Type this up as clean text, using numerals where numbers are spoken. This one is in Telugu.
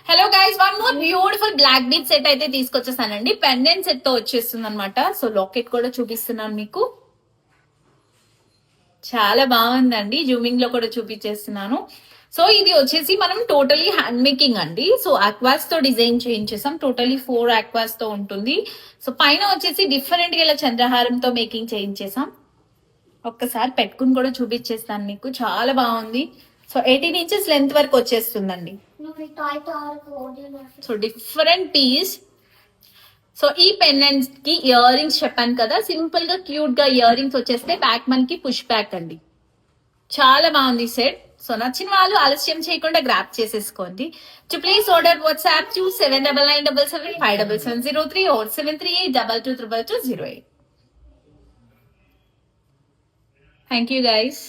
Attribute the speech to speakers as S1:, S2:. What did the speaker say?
S1: Hello guys, one more beautiful black bead set అయితే తీసుకొచ్చేసానండి. పెండెంట్ సెట్ తో వచ్చేస్తుంది అనమాట. సో లాకెట్ కూడా చూపిస్తున్నాను మీకు. చాలా బాగుందండి. జూమింగ్ లో కూడా చూపించేస్తున్నాను. సో ఇది వచ్చేసి మనం టోటలీ హ్యాండ్ మేకింగ్ అండి. సో ఆక్వాస్ తో డిజైన్ చేయించేసాం. టోటలీ 4 ఆక్వాస్ తో ఉంటుంది. సో పైన వచ్చేసి డిఫరెంట్ గా ఇలా చంద్రహారంతో మేకింగ్ చేయించేసాం. ఒక్కసారి పెట్టుకుని కూడా చూపించేస్తాను మీకు. చాలా బాగుంది. సో 18 ఇంచెస్ లెంత్ వరకు వచ్చేస్తుందండి. So different piece. సో ఈ పెండెంట్ కి ఇయర్ రింగ్స్ చెప్పాను కదా, సింపుల్ గా క్యూట్ గా ఇయర్ రింగ్స్ వచ్చేస్తే బ్యాక్ మనకి పుష్ బ్యాక్ అండి. చాలా బాగుంది సెట్. సో నచ్చిన వాళ్ళు ఆలస్యం చేయకుండా గ్రాప్ చేసేసుకోండి. To please order WhatsApp to 7999775770 or 7382222208. Thank you guys.